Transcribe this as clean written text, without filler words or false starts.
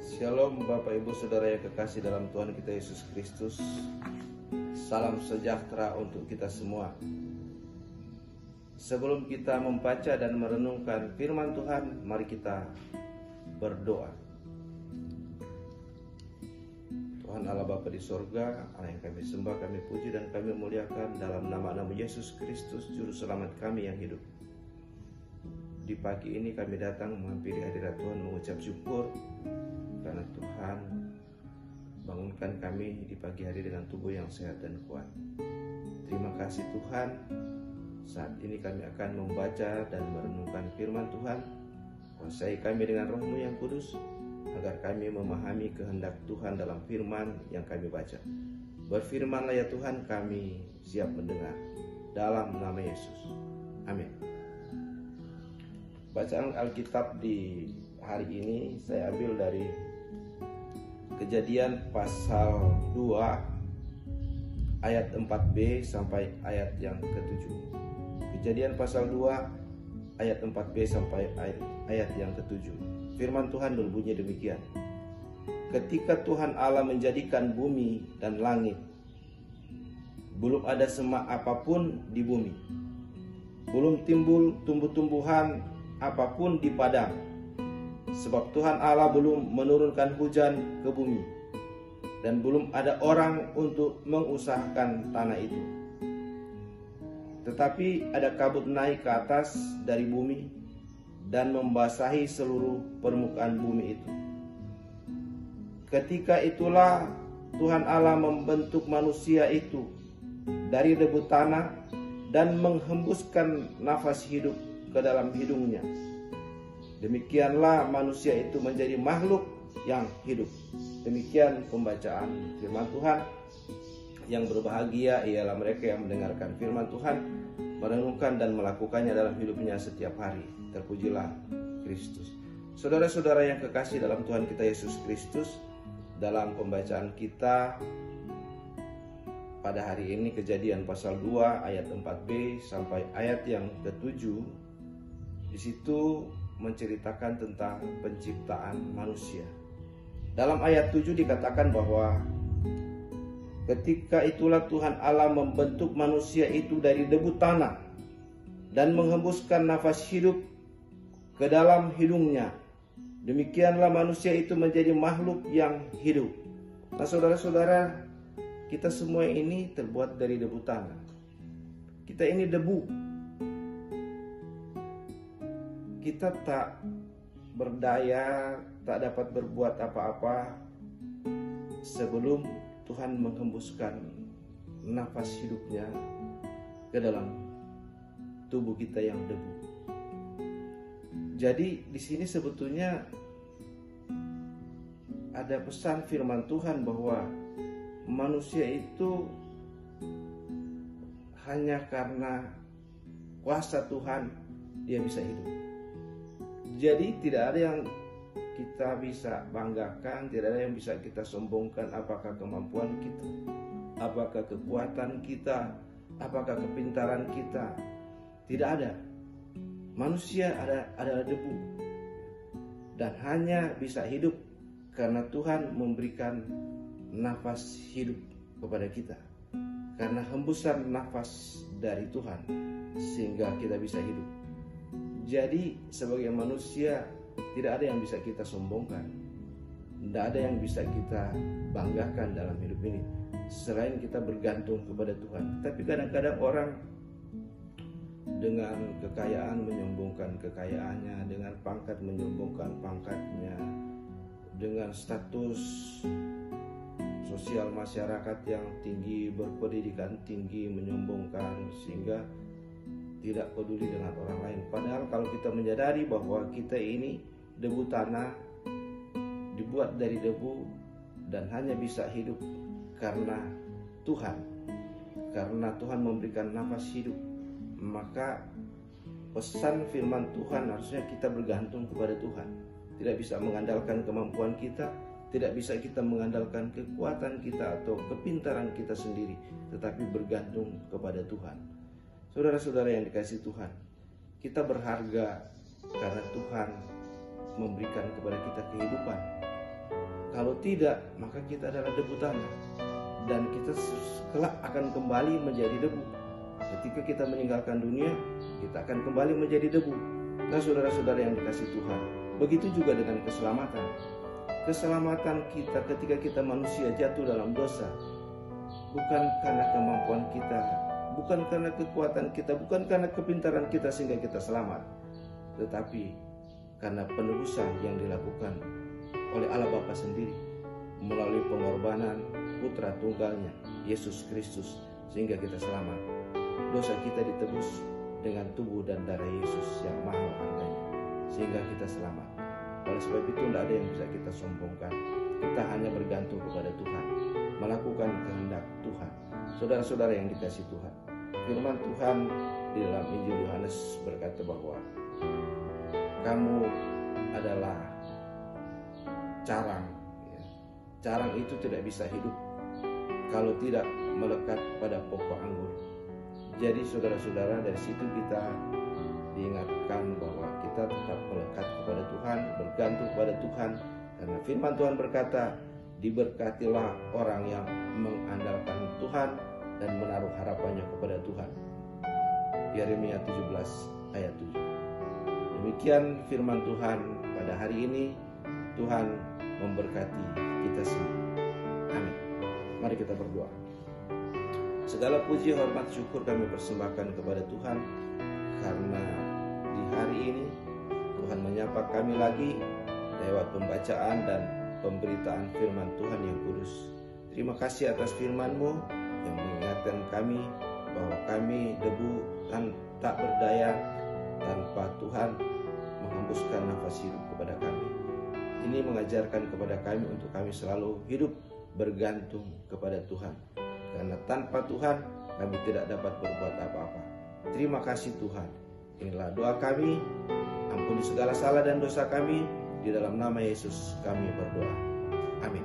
Shalom Bapak Ibu Saudara yang kekasih dalam Tuhan kita Yesus Kristus. Salam sejahtera untuk kita semua. Sebelum kita membaca dan merenungkan firman Tuhan, mari kita berdoa. Tuhan Allah Bapa di sorga, Allah yang kami sembah, kami puji dan kami muliakan dalam nama-Nama Yesus Kristus, Juru Selamat kami yang hidup. Di pagi ini kami datang menghampiri hadirat Tuhan mengucap syukur karena Tuhan bangunkan kami di pagi hari dengan tubuh yang sehat dan kuat. Terima kasih Tuhan. Saat ini kami akan membaca dan merenungkan firman Tuhan. Kuasai kami dengan Roh-Mu yang kudus, agar kami memahami kehendak Tuhan dalam firman yang kami baca. Berfirmanlah ya Tuhan, kami siap mendengar. Dalam nama Yesus. Amin. Bacaan Alkitab di hari ini saya ambil dari Kejadian pasal 2 ayat 4b sampai ayat yang ke-7. Kejadian pasal 2 ayat 4b sampai ayat yang ke-7. Firman Tuhan berbunyi demikian. Ketika Tuhan Allah menjadikan bumi dan langit, belum ada semak apapun di bumi. Belum timbul tumbuh-tumbuhan apapun di padang. Sebab Tuhan Allah belum menurunkan hujan ke bumi, dan belum ada orang untuk mengusahakan tanah itu. Tetapi ada kabut naik ke atas dari bumi dan membasahi seluruh permukaan bumi itu. Ketika itulah Tuhan Allah membentuk manusia itu dari debu tanah dan menghembuskan nafas hidup ke dalam hidungnya. Demikianlah manusia itu menjadi makhluk yang hidup. Demikian pembacaan firman Tuhan. Yang berbahagia ialah mereka yang mendengarkan firman Tuhan, merenungkan dan melakukannya dalam hidupnya setiap hari. Terpujilah Kristus. Saudara-saudara yang kekasih dalam Tuhan kita Yesus Kristus, dalam pembacaan kita pada hari ini Kejadian pasal 2 ayat 4b sampai ayat yang ke-7. Di situ menceritakan tentang penciptaan manusia. Dalam ayat 7 dikatakan bahwa ketika itulah Tuhan Allah membentuk manusia itu dari debu tanah dan menghembuskan nafas hidup ke dalam hidungnya. Demikianlah manusia itu menjadi makhluk yang hidup. Nah saudara-saudara, kita semua ini terbuat dari debu tanah. Kita ini debu. Kita tak berdaya, tak dapat berbuat apa-apa sebelum Tuhan menghembuskan nafas hidupnya ke dalam tubuh kita yang debu. Jadi di sini sebetulnya ada pesan firman Tuhan bahwa manusia itu hanya karena kuasa Tuhan dia bisa hidup. Jadi tidak ada yang kita bisa banggakan, tidak ada yang bisa kita sombongkan, apakah kemampuan kita, apakah kekuatan kita, apakah kepintaran kita. Tidak ada. Manusia adalah debu dan hanya bisa hidup karena Tuhan memberikan nafas hidup kepada kita. Karena hembusan nafas dari Tuhan sehingga kita bisa hidup. Jadi sebagai manusia tidak ada yang bisa kita sombongkan, tidak ada yang bisa kita banggakan dalam hidup ini selain kita bergantung kepada Tuhan. Tapi kadang-kadang orang dengan kekayaan menyombongkan kekayaannya, dengan pangkat menyombongkan pangkatnya, dengan status sosial masyarakat yang tinggi, berpendidikan tinggi menyombongkan sehingga tidak peduli dengan orang lain. Padahal kalau kita menyadari bahwa kita ini debu tanah, dibuat dari debu dan hanya bisa hidup karena Tuhan. Karena Tuhan memberikan nafas hidup, maka pesan firman Tuhan harusnya kita bergantung kepada Tuhan. Tidak bisa mengandalkan kemampuan kita, tidak bisa kita mengandalkan kekuatan kita atau kepintaran kita sendiri, tetapi bergantung kepada Tuhan. Saudara-saudara yang dikasihi Tuhan, kita berharga karena Tuhan memberikan kepada kita kehidupan. Kalau tidak, maka kita adalah debu tanah, dan kita kelak akan kembali menjadi debu. Ketika kita meninggalkan dunia, kita akan kembali menjadi debu. Nah, saudara-saudara yang dikasihi Tuhan, begitu juga dengan keselamatan. Keselamatan kita ketika kita manusia jatuh dalam dosa, bukan karena kemampuan kita, bukan karena kekuatan kita, bukan karena kepintaran kita sehingga kita selamat, tetapi karena penebusan yang dilakukan oleh Allah Bapa sendiri melalui pengorbanan Putra Tunggalnya, Yesus Kristus, sehingga kita selamat. Dosa kita ditebus dengan tubuh dan darah Yesus yang mahal harganya, sehingga kita selamat. Oleh sebab itu tidak ada yang bisa kita sombongkan. Kita hanya bergantung kepada Tuhan, melakukan kehendak Tuhan. Saudara-saudara yang dikasihi Tuhan, firman Tuhan di dalam Injil Yohanes berkata bahwa kamu adalah carang. Carang itu tidak bisa hidup kalau tidak melekat pada pokok anggur. Jadi saudara-saudara, dari situ kita diingatkan bahwa kita tetap melekat kepada Tuhan, bergantung kepada Tuhan, karena firman Tuhan berkata, diberkatilah orang yang mengandalkan Tuhan dan menaruh harapannya kepada Tuhan. Yeremia 17 ayat 7. Demikian firman Tuhan pada hari ini. Tuhan memberkati kita semua. Amin. Mari kita berdoa. Segala puji, hormat, syukur kami persembahkan kepada Tuhan, karena di hari ini Tuhan menyapa kami lagi lewat pembacaan dan pemberitaan firman Tuhan yang kudus. Terima kasih atas firman-Mu yang mengingatkan kami bahwa kami debu dan tak berdaya tanpa Tuhan menghembuskan nafas hidup kepada kami. Ini mengajarkan kepada kami untuk kami selalu hidup bergantung kepada Tuhan, karena tanpa Tuhan kami tidak dapat berbuat apa-apa. Terima kasih Tuhan. Inilah doa kami. Ampuni segala salah dan dosa kami. Di dalam nama Yesus kami berdoa. Amin.